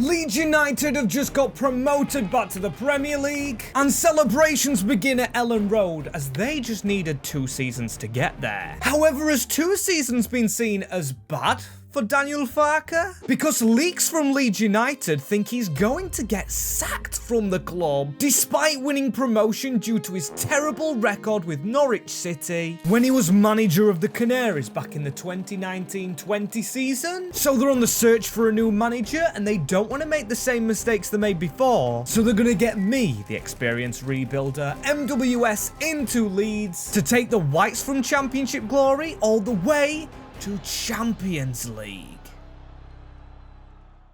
Leeds United have just got promoted back to the Premier League, and celebrations begin at Elland Road as they just needed 2 seasons to get there. However, has 2 seasons been seen as bad for Daniel Farke? Because leaks from Leeds United think he's going to get sacked from the club despite winning promotion due to his terrible record with Norwich City when he was manager of the Canaries back in the 2019-20 season. So they're on the search for a new manager and they don't want to make the same mistakes they made before. So they're going to get me, the experienced rebuilder, MWS, into Leeds to take the Whites from Championship glory all the way to Champions League.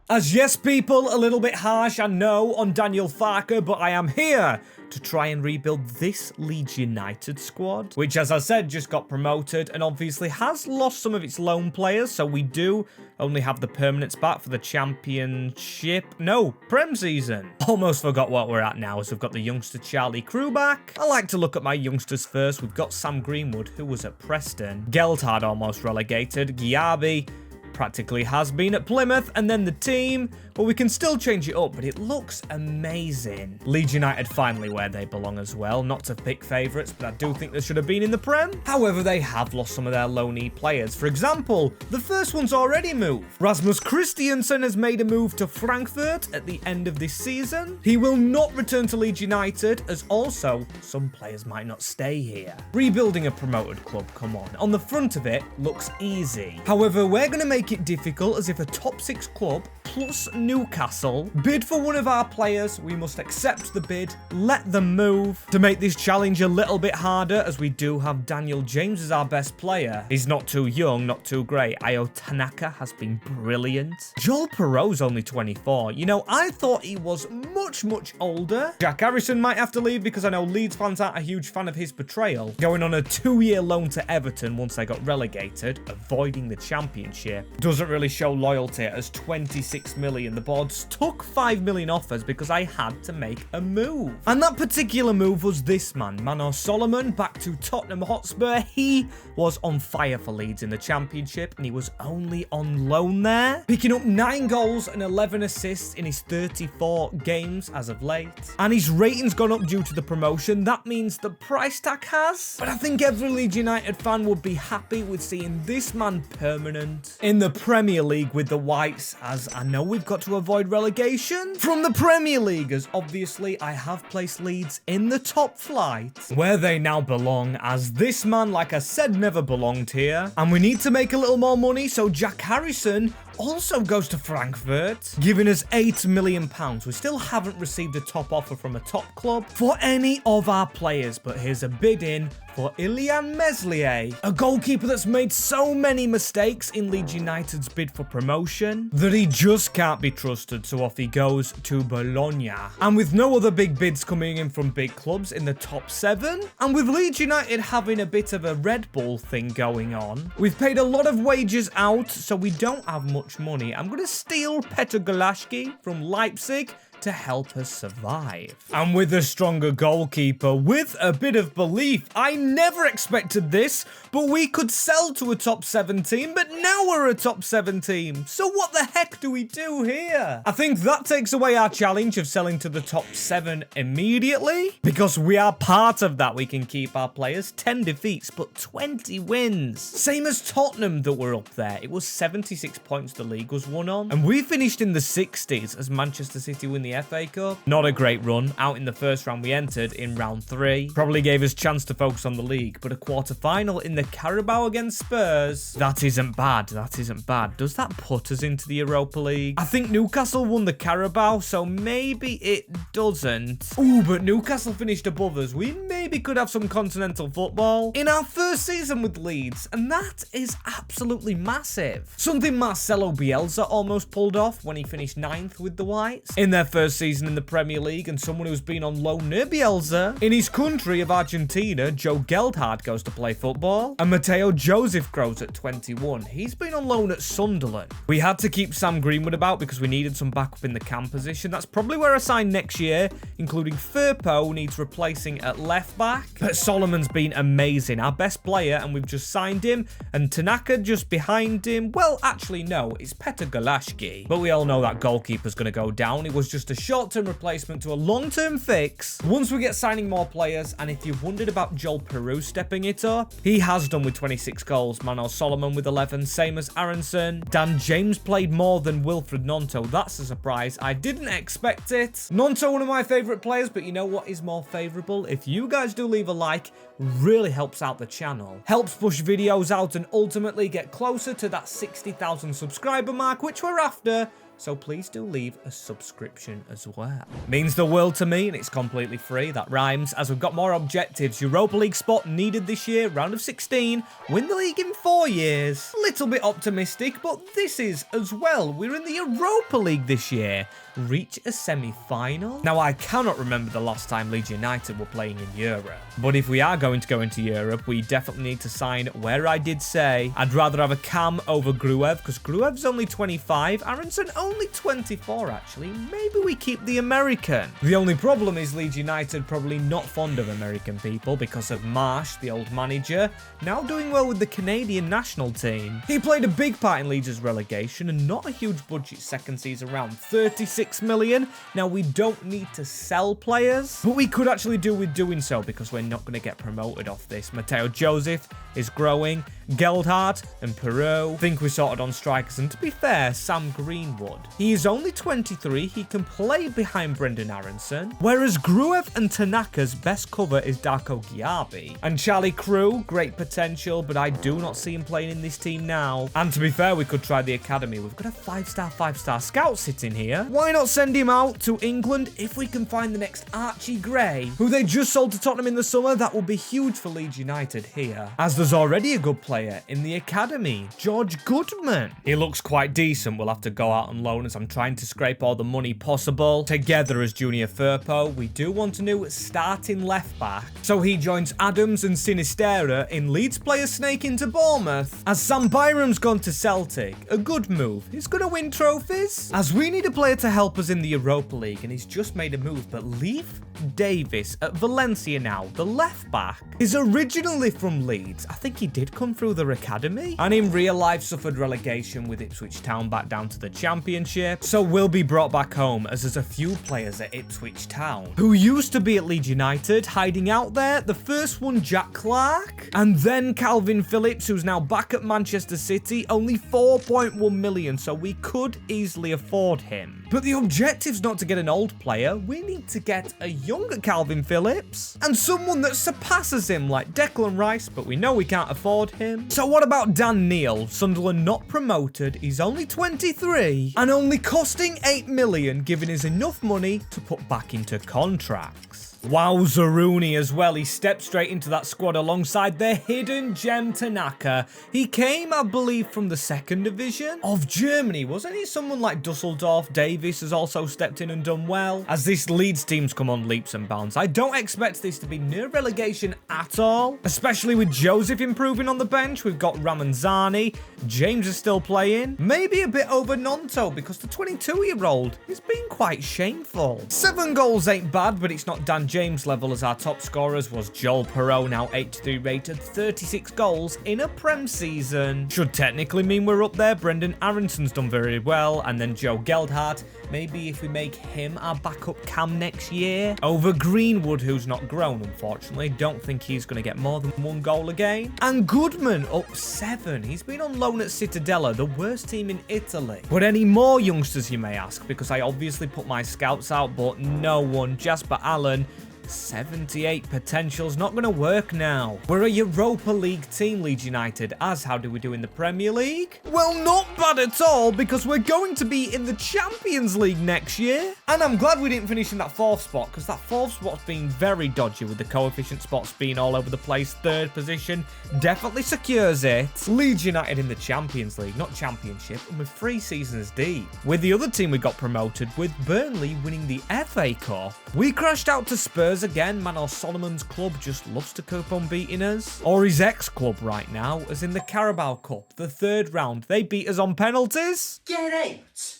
As yes, people, a little bit harsh, I know, on Daniel Farke, but I am here to try and rebuild this Leeds United squad, which, as I said, just got promoted and obviously has lost some of its loan players, so we do only have the permanents back for the Championship. No, Prem season. Almost forgot what we're at now, as we've got the youngster Charlie Crew back. I like to look at my youngsters first. We've got Sam Greenwood, who was at Preston. Geltard almost relegated. Giabi practically has been at Plymouth, and then the team, well, we can still change it up, but it looks amazing. Leeds United finally where they belong as well. Not to pick favourites, but I do think they should have been in the Prem. However, they have lost some of their loanee players. For example, the first one's already moved. Rasmus Christiansen has made a move to Frankfurt at the end of this season. He will not return to Leeds United, as also some players might not stay here. Rebuilding a promoted club, come on. On the front of it, looks easy. However, we're going to make it difficult, as if a top 6 club plus Newcastle bid for one of our players, we must accept the bid, let them move. To make this challenge a little bit harder, as we do have Daniel James as our best player. He's not too young, not too great. Ayo Tanaka has been brilliant. Joel Perreault's only 24. You know, I thought he was much older. Jack Harrison might have to leave because I know Leeds fans aren't a huge fan of his betrayal. Going on a 2-year loan to Everton once they got relegated, avoiding the Championship. Doesn't really show loyalty, as 26 million. The boards took 5 million offers because I had to make a move. And that particular move was this man, Manor Solomon, back to Tottenham Hotspur. He was on fire for Leeds in the Championship, and he was only on loan there, picking up 9 goals and 11 assists in his 34 games as of late. And his rating's gone up due to the promotion. That means the price tag has. But I think every Leeds United fan would be happy with seeing this man permanent in the Premier League with the Whites, as I know we've got to avoid relegation from the Premier League, as obviously I have placed Leeds in the top flight, where they now belong, as this man, like I said, never belonged here. And we need to make a little more money, so Jack Harrison also goes to Frankfurt, giving us £8 million. We still haven't received a top offer from a top club for any of our players, but here's a bid in for Ilyan Meslier, a goalkeeper that's made so many mistakes in Leeds United's bid for promotion that he just can't be trusted, so off he goes to Bologna. And with no other big bids coming in from big clubs in the top 7, and with Leeds United having a bit of a Red Bull thing going on, we've paid a lot of wages out, so we don't have much money. I'm going to steal Petr Golashki from Leipzig to help us survive. And with a stronger goalkeeper, with a bit of belief, I never expected this, but we could sell to a top 7 team, but now we're a top 7 team. So what the heck do we do here? I think that takes away our challenge of selling to the top 7 immediately, because we are part of that. We can keep our players. 10 defeats, but 20 wins. Same as Tottenham that were up there. It was 76 points the league was won on, and we finished in the 60s as Manchester City win the FA Cup. Not a great run. Out in the first round, we entered in round 3. Probably gave us chance to focus on the league, but a quarter-final in the Carabao against Spurs. That isn't bad. That isn't bad. Does that put us into the Europa League? I think Newcastle won the Carabao, so maybe it doesn't. Ooh, but Newcastle finished above us. We maybe could have some continental football in our first season with Leeds, and that is absolutely massive. Something Marcelo Bielsa almost pulled off when he finished 9th with the Whites in their first first season in the Premier League and someone who's been on loan near Bielsa. In his country of Argentina, Joe Geldhard goes to play football. And Mateo Joseph grows at 21. He's been on loan at Sunderland. We had to keep Sam Greenwood about because we needed some backup in the cam position. That's probably where I sign next year, including Firpo needs replacing at left back. But Solomon's been amazing, our best player, and we've just signed him. And Tanaka just behind him. Well, actually, no, it's Petr Galashki. But we all know that goalkeeper's going to go down. It was just a short-term replacement to a long-term fix. Once we get signing more players, and if you've wondered about Joel Peru stepping it up, he has done with 26 goals. Manuel Solomon with 11, same as Aronson. Dan James played more than Wilfred Gnonto. That's a surprise. I didn't expect it. Gnonto, one of my favourite players, but you know what is more favourable? If you guys do leave a like, really helps out the channel. Helps push videos out and ultimately get closer to that 60,000 subscriber mark, which we're after. So please do leave a subscription as well. Means the world to me, and it's completely free. That rhymes. As we've got more objectives. Europa League spot needed this year. Round of 16. Win the league in 4 years. Little bit optimistic, but this is as well. We're in the Europa League this year. Reach a semi-final. Now, I cannot remember the last time Leeds United were playing in Europe. But if we are going to go into Europe, we definitely need to sign where I did say I'd rather have a Cam over Gruev, because Gruev's only 25. Aronson only 24, actually. Maybe we keep the American. The only problem is Leeds United probably not fond of American people because of Marsh, the old manager, now doing well with the Canadian national team. He played a big part in Leeds' relegation and not a huge budget second season round, 36 million. Now, we don't need to sell players, but we could actually do with doing so because we're not going to get promoted off this. Mateo Joseph is growing. Geldhard and Peru. Think we sorted on strikers, and to be fair, Sam Greenwood. He is only 23. He can play behind Brendan Aronson, whereas Gruev and Tanaka's best cover is Darko Giabi. And Charlie Crew, great potential, but I do not see him playing in this team now. And to be fair, we could try the academy. We've got a 5-star scout sitting here. Why not send him out to England if we can find the next Archie Gray, who they just sold to Tottenham in the summer? That will be huge for Leeds United here, as there's already a good player in the academy, George Goodman. He looks quite decent. We'll have to go out on loan as I'm trying to scrape all the money possible together as Junior Firpo. We do want a new starting left back, so he joins Adams and Sinistera in Leeds player snake into Bournemouth, as Sam Byram's gone to Celtic. A good move. He's going to win trophies, as we need a player to help us in the Europa League, and he's just made a move. But Leif Davis at Valencia now, the left back, is originally from Leeds. I think he did come through their academy, and in real life suffered relegation with Ipswich Town back down to the Championship, so will be brought back home, as there's a few players at Ipswich Town who used to be at Leeds United hiding out there. The first one, Jack Clark, and then Kalvin Phillips, who's now back at Manchester City, only 4.1 million, so we could easily afford him. But the objective's not to get an old player. We need to get a younger Kalvin Phillips and someone that surpasses him like Declan Rice, but we know we can't afford him. So what about Dan Neil? Sunderland not promoted. He's only 23 and only costing 8 million, giving us enough money to put back into contracts. Wowza Rooney as well. He stepped straight into that squad alongside the hidden gem Tanaka. He came, I believe, from the second division of Germany, wasn't he? Someone like Dusseldorf. Davis has also stepped in and done well. As this Leeds team's come on leaps and bounds, I don't expect this to be near relegation at all, especially with Joseph improving on the bench. We've got Ramanzani. James is still playing. Maybe a bit over Gnonto because the 22-year-old is being quite shameful. 7 goals ain't bad, but it's not Dan James level, as our top scorers was Joel Perot, now 83 rated, 36 goals in a Prem season. Should technically mean we're up there. Brendan Aronson's done very well, and then Joe Geldhard. Maybe if we make him our backup cam next year over Greenwood, who's not grown, unfortunately. Don't think he's going to get more than 1 goal a game. And Goodman up 7. He's been on loan at Cittadella, the worst team in Italy. But any more youngsters, you may ask, because I obviously put my scouts out, but no one. Jasper Allen 78 potential's not going to work now. We're a Europa League team, Leeds United, as how do we do in the Premier League? Well, not bad at all, because we're going to be in the Champions League next year. And I'm glad we didn't finish in that 4th spot, because that 4th spot's been very dodgy with the coefficient spots being all over the place. 3rd position definitely secures it. Leeds United in the Champions League, not Championship, and with 3 seasons deep. With the other team we got promoted, with Burnley winning the FA Cup. We crashed out to Spurs again. Manor Solomon's club just loves to keep on beating us. Or his ex-club right now, as in the Carabao Cup, the 3rd round. They beat us on penalties. Get out!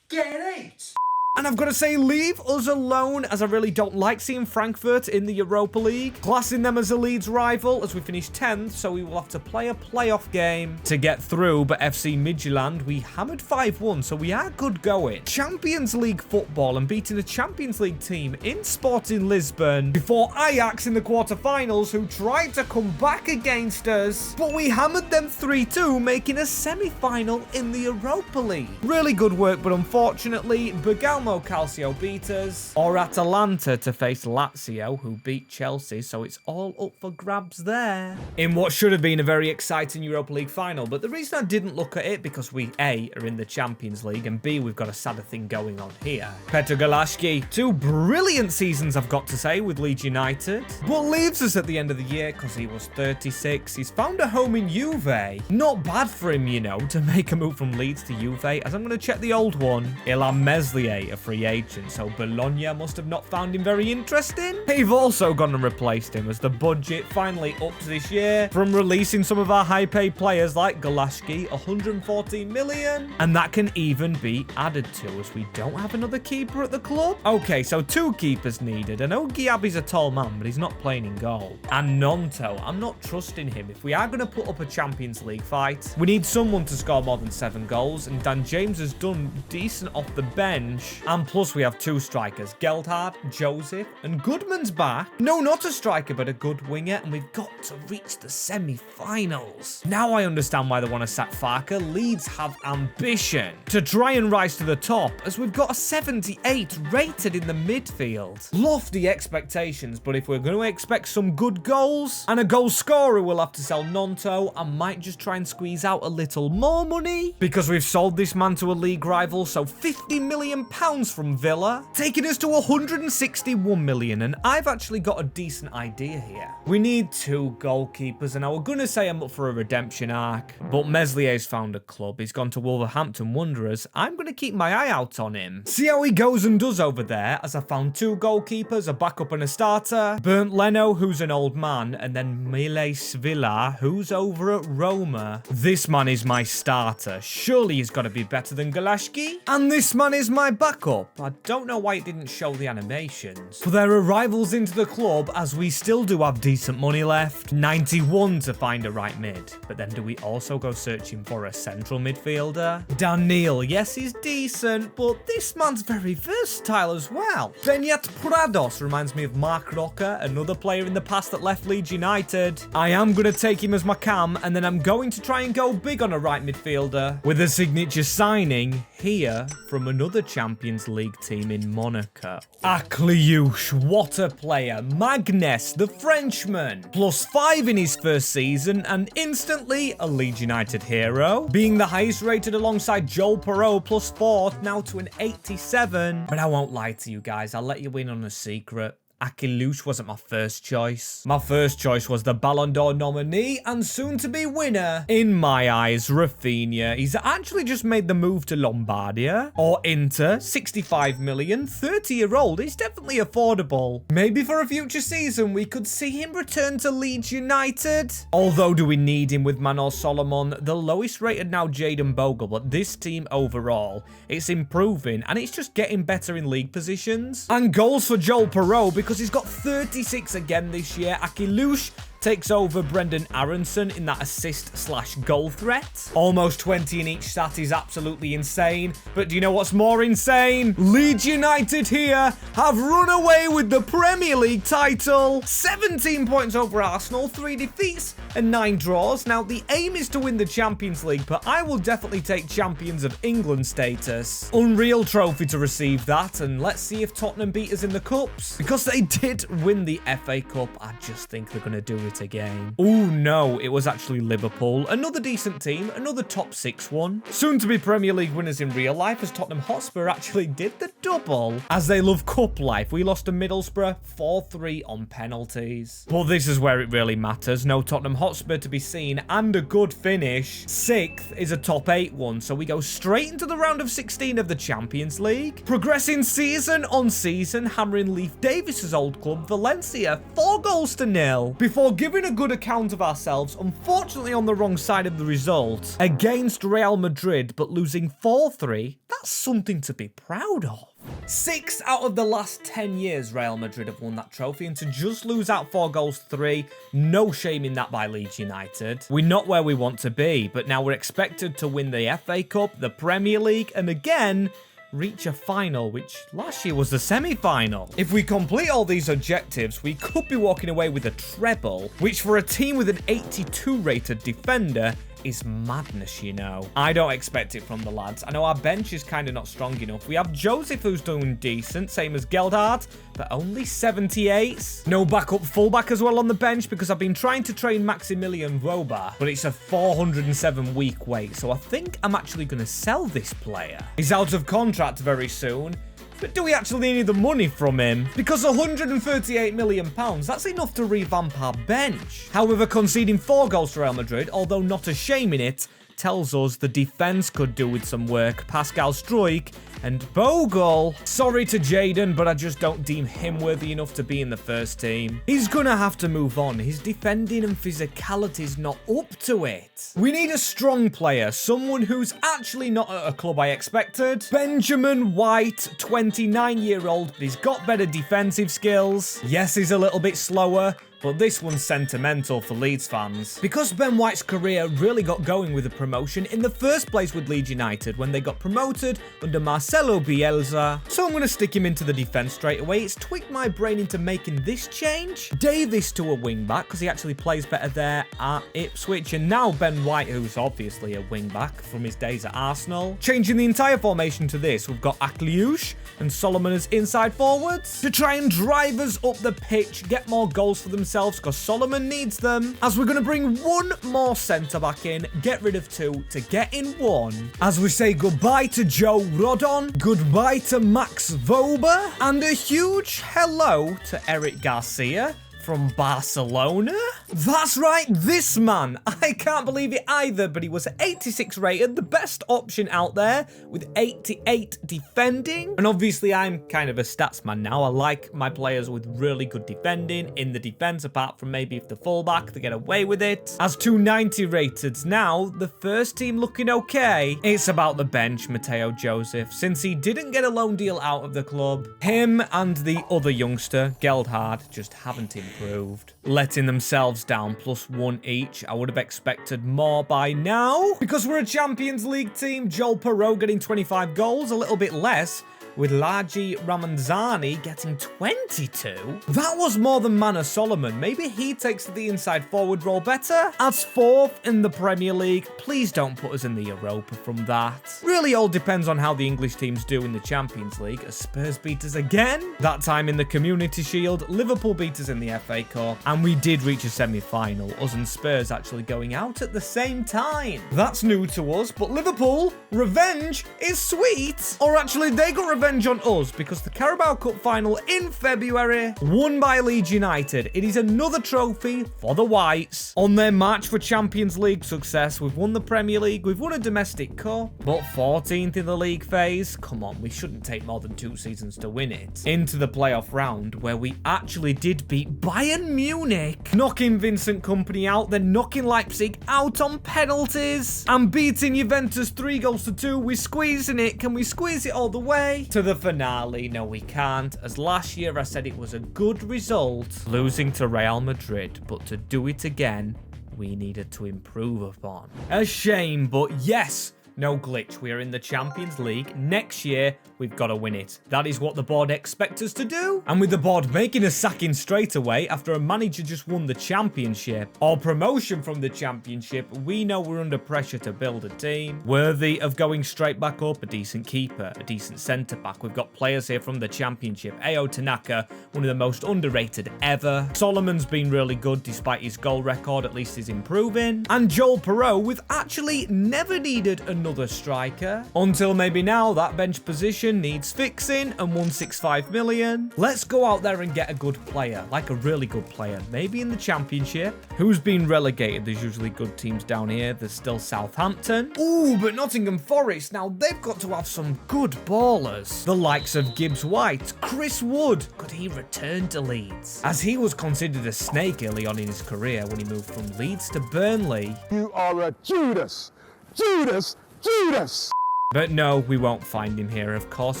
Get out! And I've got to say, leave us alone, as I really don't like seeing Frankfurt in the Europa League. Classing them as a Leeds rival, as we finished 10th, so we will have to play a playoff game to get through. But FC Midtjylland, we hammered 5-1, so we are good going. Champions League football and beating a Champions League team in Sporting Lisbon before Ajax in the quarterfinals, who tried to come back against us. But we hammered them 3-2, making a semi-final in the Europa League. Really good work, but unfortunately, Bergamo Calcio beat us, or Atalanta to face Lazio, who beat Chelsea, so it's all up for grabs there. In what should have been a very exciting Europa League final, but the reason I didn't look at it, because we A, are in the Champions League, and B, we've got a sadder thing going on here. Petr Galashki, 2 brilliant seasons I've got to say with Leeds United, but leaves us at the end of the year because he was 36. He's found a home in Juve. Not bad for him, you know, to make a move from Leeds to Juve, as I'm going to check the old one. Ilham Meslier, a free agent, so Bologna must have not found him very interesting. They've also gone and replaced him, as the budget finally upped this year from releasing some of our high-paid players like Galashki, 114 million, and that can even be added to, as we don't have another keeper at the club. Okay, so 2 keepers needed. I know Giabi's a tall man, but he's not playing in goal. And Nonto, I'm not trusting him. If we are going to put up a Champions League fight, we need someone to score more than 7 goals, and Dan James has done decent off the bench. And plus, we have 2 strikers, Geldhard, Joseph, and Goodman's back. No, not a striker, but a good winger, and we've got to reach the semi-finals. Now I understand why they want to sack Farke. Leeds have ambition to try and rise to the top, as we've got a 78 rated in the midfield. Lofty expectations, but if we're going to expect some good goals and a goal scorer, we'll have to sell Nonto. I might just try and squeeze out a little more money, because we've sold this man to a league rival, so £50 million from Villa, taking us to 161 million, and I've actually got a decent idea here. We need 2 goalkeepers, and I was gonna say I'm up for a redemption arc, but Meslier's found a club. He's gone to Wolverhampton Wanderers. I'm gonna keep my eye out on him. See how he goes and does over there, as I found 2 goalkeepers, a backup and a starter. Bernd Leno, who's an old man, and then Mile Svila, who's over at Roma. This man is my starter. Surely he's got to be better than Galashki. And this man is my backup. I don't know why it didn't show the animations. But there are rivals into the club, as we still do have decent money left. 91 to find a right mid. But then do we also go searching for a central midfielder? Daniel, yes, he's decent, but this man's very versatile as well. Benyat Prados reminds me of Mark Rocker, another player in the past that left Leeds United. I am going to take him as my cam, and then I'm going to try and go big on a right midfielder with a signature signing here from another Champions League team in Monaco. Akliouche, what a player. Magnes, the Frenchman, +5 in his first season and instantly a Leeds United hero, being the highest rated alongside Joel Perreault, +4, now to an 87. But I won't lie to you guys, I'll let you in on a secret. Akliouche wasn't my first choice. My first choice was the Ballon d'Or nominee and soon-to-be winner, in my eyes, Rafinha. He's actually just made the move to Lombardia, or Inter, 65 million, 30-year-old. He's definitely affordable. Maybe for a future season, we could see him return to Leeds United. Although, do we need him with Manor Solomon? The lowest rated now, Jadon Bogle, but this team overall, it's improving, and it's just getting better in league positions. And goals for Joel Perreault, because he's got 36 again this year. Akliouche, takes over Brendan Aronson in that assist/goal threat. Almost 20 in each stat is absolutely insane. But do you know what's more insane? Leeds United here have run away with the Premier League title. 17 points over Arsenal, 3 defeats and 9 draws. Now, the aim is to win the Champions League, but I will definitely take Champions of England status. Unreal trophy to receive that, and let's see if Tottenham beat us in the cups. Because they did win the FA Cup, I just think they're going to do it again. Oh no, it was actually Liverpool. Another decent team, another top 6 one. Soon to be Premier League winners in real life, as Tottenham Hotspur actually did the double. As they love cup life, we lost to Middlesbrough 4-3 on penalties. But this is where it really matters. No Tottenham Hotspur to be seen, and a good finish. 6th is a top 8 one, so we go straight into the round of 16 of the Champions League. Progressing season on season, hammering Leif Davis's old club, Valencia, 4-0. Before giving a good account of ourselves, unfortunately on the wrong side of the result, against Real Madrid, but losing 4-3, that's something to be proud of. 6 out of the last 10 years Real Madrid have won that trophy, and to just lose out 4-3, no shame in that by Leeds United. We're not where we want to be, but now we're expected to win the FA Cup, the Premier League, and again, reach a final, which last year was the semi-final. If we complete all these objectives, we could be walking away with a treble, which for a team with an 82 rated defender is madness, you know. I don't expect it from the lads. I know our bench is kind of not strong enough. We have Joseph, who's doing decent, same as Geldhard, but only 78s. No backup fullback as well on the bench, because I've been trying to train Maximilian Roba, but it's a 407 week wait, so I think I'm actually going to sell this player. He's out of contract very soon. But do we actually need the money from him? Because £138 million, that's enough to revamp our bench. However, conceding 4 goals to Real Madrid, although not a shame in it, tells us the defense could do with some work. Pascal Struijk and Bogle. Sorry to Jaden, but I just don't deem him worthy enough to be in the first team. He's gonna have to move on. His defending and physicality's not up to it. We need a strong player, someone who's actually not at a club I expected. Benjamin White, 29-year-old, but he's got better defensive skills. Yes, he's a little bit slower, but this one's sentimental for Leeds fans. Because Ben White's career really got going with a promotion in the first place with Leeds United when they got promoted under Marcelo Bielsa. So I'm going to stick him into the defence straight away. It's tweaked my brain into making this change. Davis to a wing-back, because he actually plays better there at Ipswich. And now Ben White, who's obviously a wing-back from his days at Arsenal. Changing the entire formation to this, we've got Akliouche and Solomon as inside forwards to try and drive us up the pitch, get more goals for themselves, because Solomon needs them. As we're going to bring one more centre-back in, get rid of 2 to get in 1. As we say goodbye to Joe Rodon, goodbye to Max Vober, and a huge hello to Eric Garcia from Barcelona? That's right, this man. I can't believe it either, but he was 86 rated, the best option out there, with 88 defending. And obviously, I'm kind of a stats man now. I like my players with really good defending in the defense, apart from maybe if the fullback, they get away with it. As 290 rated now, the first team looking okay. It's about the bench, Mateo Joseph, since he didn't get a loan deal out of the club. Him and the other youngster, Geldhard, just haven't improved, letting themselves down +1 each. I would have expected more by now. Because we're a Champions League team, Joel Perot getting 25 goals, a little bit less, with Laji Ramanzani getting 22. That was more than Mana Solomon. Maybe he takes the inside forward role better. As 4th in the Premier League, please don't put us in the Europa from that. Really all depends on how the English teams do in the Champions League, as Spurs beat us again. That time in the Community Shield, Liverpool beat us in the FA Cup, and we did reach a semi-final, us and Spurs actually going out at the same time. That's new to us, but Liverpool, revenge is sweet. Or actually, they got revenge on us, because the Carabao Cup final in February, won by Leeds United. It is another trophy for the Whites. On their march for Champions League success, we've won the Premier League, we've won a domestic cup, but 14th in the league phase. Come on, we shouldn't take more than 2 seasons to win it. Into the playoff round, where we actually did beat Bayern Munich, knocking Vincent Kompany out, then knocking Leipzig out on penalties, and beating Juventus 3-2. We're squeezing it. Can we squeeze it all the way? to the finale. No, we can't. As last year I said it was a good result, losing to Real Madrid, but to do it again, we needed to improve upon. A shame, but yes, no glitch. We are in the Champions League. Next year, we've got to win it. That is what the board expects us to do. And with the board making a sacking straight away after a manager just won the championship, or promotion from the championship, we know we're under pressure to build a team worthy of going straight back up. A decent keeper, a decent centre-back. We've got players here from the championship. Ao Tanaka, one of the most underrated ever. Solomon's been really good despite his goal record. At least he's improving. And Joel Perot, we've actually never needed another striker until maybe now. That bench position needs fixing, and 165 million. Let's go out there and get a good player, like a really good player, maybe in the championship. Who's been relegated? There's usually good teams down here. There's still Southampton. Ooh, but Nottingham Forest, now they've got to have some good ballers. The likes of Gibbs White, Chris Wood. Could he return to Leeds? As he was considered a snake early on in his career when he moved from Leeds to Burnley. You are a Judas! Judas! Judas! But no, we won't find him here. Of course,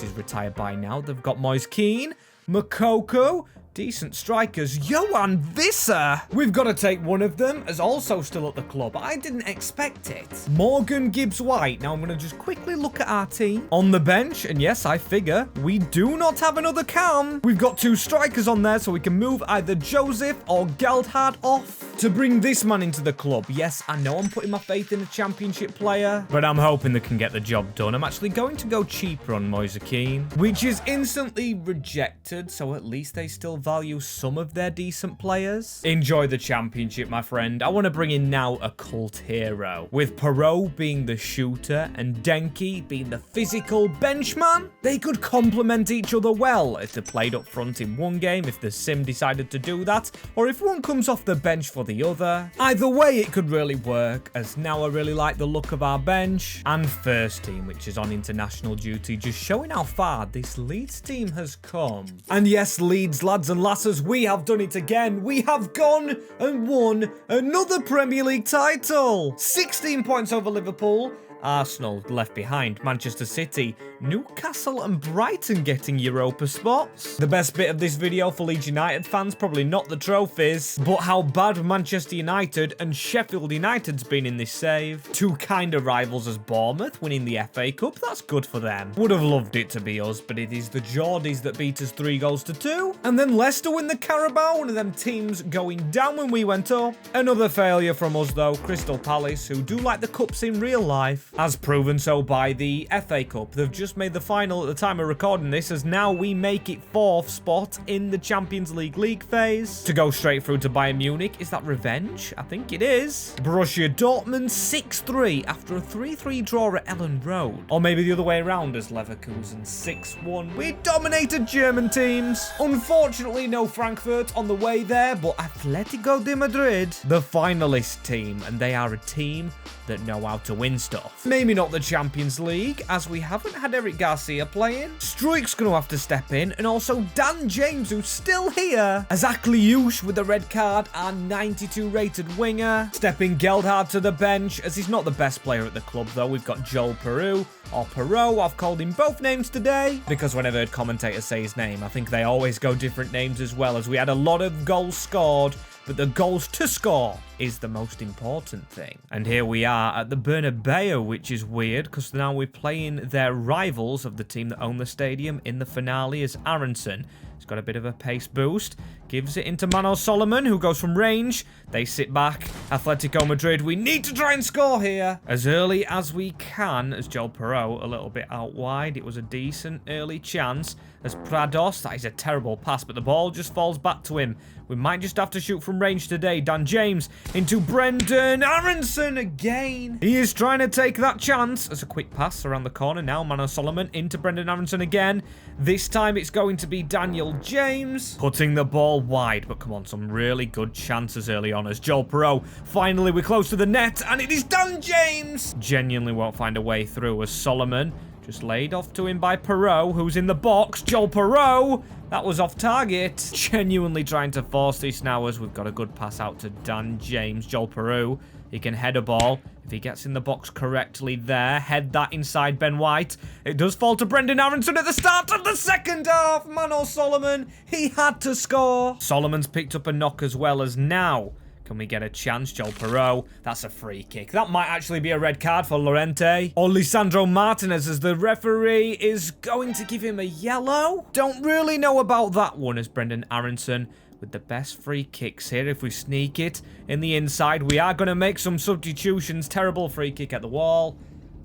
he's retired by now. They've got Moise Keane, Makoko, decent strikers. Johan Visser! We've got to take one of them as also still at the club. I didn't expect it. Morgan Gibbs-White. Now I'm going to just quickly look at our team. On the bench, and yes, I figure, we do not have another Cam. We've got two strikers on there, so we can move either Joseph or Geldhard off to bring this man into the club. Yes, I know I'm putting my faith in a championship player, but I'm hoping they can get the job done. I'm actually going to go cheaper on Moise Keane, which is instantly rejected, so at least they still value some of their decent players. Enjoy the championship, my friend. I want to bring in now a cult hero, with Perot being the shooter and Denki being the physical benchman. They could complement each other well if they played up front in one game, if the sim decided to do that, or if one comes off the bench for the other. Either way, it could really work, as now I really like the look of our bench. And first team, which is on international duty, just showing how far this Leeds team has come. And yes, Leeds lads and lasses, we have done it again. We have gone and won another Premier League title. 16 points over Liverpool. Arsenal left behind, Manchester City, Newcastle and Brighton getting Europa spots. The best bit of this video for Leeds United fans, probably not the trophies, but how bad Manchester United and Sheffield United's been in this save. Two kind of rivals as Bournemouth winning the FA Cup, that's good for them. Would have loved it to be us, but it is the Geordies that beat us 3-2. And then Leicester win the Carabao, one of them teams going down when we went up. Another failure from us though, Crystal Palace, who do like the cups in real life, as proven so by the FA Cup. They've just made the final at the time of recording this, as now we make it 4th spot in the Champions League phase to go straight through to Bayern Munich. Is that revenge? I think it is. Borussia Dortmund 6-3 after a 3-3 draw at Elland Road. Or maybe the other way around, as Leverkusen 6-1. We dominated German teams. Unfortunately, no Frankfurt on the way there, but Atletico de Madrid, the finalist team, and they are a team that know how to win stuff. Maybe not the Champions League, as we haven't had Eric Garcia playing. Struik's going to have to step in, and also Dan James, who's still here. As Akliouche with the red card, our 92 rated winger. Stepping Geldhard to the bench, as he's not the best player at the club though. We've got Joel Perot, or Perot. I've called him both names today, because when I've heard commentators say his name, I think they always go different names as well, as we had a lot of goals scored, but the goals to score is the most important thing. And here we are at the Bernabeu, which is weird, because now we're playing their rivals of the team that own the stadium in the finale, as Aronson. He's got a bit of a pace boost. Gives it into Mano Solomon, who goes from range. They sit back. Atletico Madrid, we need to try and score here as early as we can, as Joel Perot a little bit out wide. It was a decent early chance, as Prados, that is a terrible pass, but the ball just falls back to him. We might just have to shoot from range today. Dan James into Brendan Aronson again. He is trying to take that chance. As a quick pass around the corner now. Mano Solomon into Brendan Aronson again. This time it's going to be Daniel James putting the ball wide. But come on, some really good chances early on as Joel Perot. Finally, we're close to the net, and it is Dan James. Genuinely won't find a way through, as Solomon just laid off to him by Perot, who's in the box. Joel Perot, that was off target. Genuinely trying to force this now, as we've got a good pass out to Dan James. Joel Perot He can head a ball. If he gets in the box correctly there, head that inside Ben White. It does fall to Brendan Aronson at the start of the second half. Manor Solomon, he had to score. Solomon's picked up a knock as well as now. Can we get a chance? Joel Perot. That's a free kick. That might actually be a red card for Llorente. Or Lisandro Martinez, as the referee is going to give him a yellow. Don't really know about that one, as Brendan Aronson with the best free kicks here. If we sneak it in the inside, we are going to make some substitutions. Terrible free kick at the wall.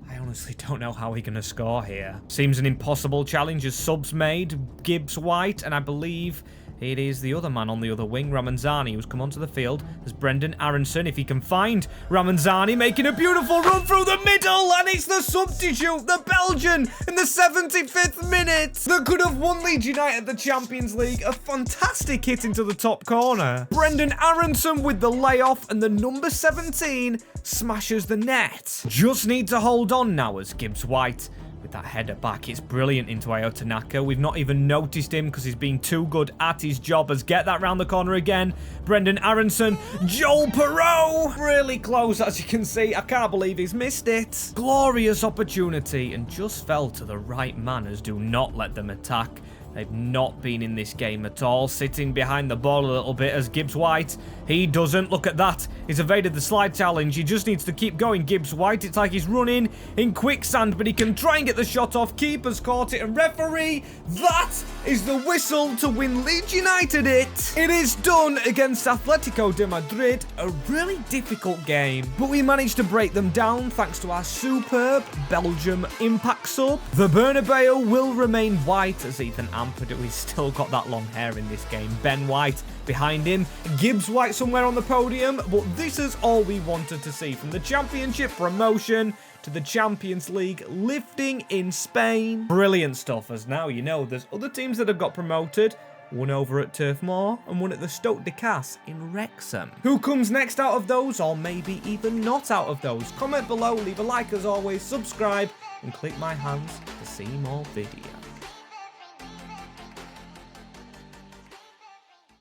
I honestly don't know how we're going to score here. Seems an impossible challenge as subs made. Gibbs White, and I believe it is the other man on the other wing, Ramanzani, who's come onto the field as Brendan Aronson. If he can find Ramanzani making a beautiful run through the middle, and it's the substitute, the Belgian, in the 75th minute, that could have won Leeds United the Champions League. A fantastic hit into the top corner. Brendan Aronson with the layoff, and the number 17 smashes the net. Just need to hold on now as Gibbs White with that header back. It's brilliant into Ayo Tanaka. We've not even noticed him because he's been too good at his job. As get that round the corner again. Brendan Aronson. Joel Perot. Really close, as you can see. I can't believe he's missed it. Glorious opportunity, and just fell to the right man, as do not let them attack. They've not been in this game at all. Sitting behind the ball a little bit as Gibbs White. He doesn't. Look at that. He's evaded the slide challenge. He just needs to keep going, Gibbs White. It's like he's running in quicksand, but he can try and get the shot off. Keeper's caught it, and referee, that is the whistle to win Leeds United it. It is done against Atletico de Madrid. A really difficult game, but we managed to break them down thanks to our superb Belgium impact sub. The Bernabeu will remain white as Ethan Ampadu. He's still got that long hair in this game. Ben White behind him. Gibbs White somewhere on the podium. But this is all we wanted to see, from the Championship promotion to the Champions League lifting in Spain. Brilliant stuff, as now you know there's other teams that have got promoted. One over at Turf Moor and one at the Stoke de Cas in Wrexham. Who comes next out of those, or maybe even not out of those? Comment below, leave a like as always, subscribe, and click my hands to see more videos.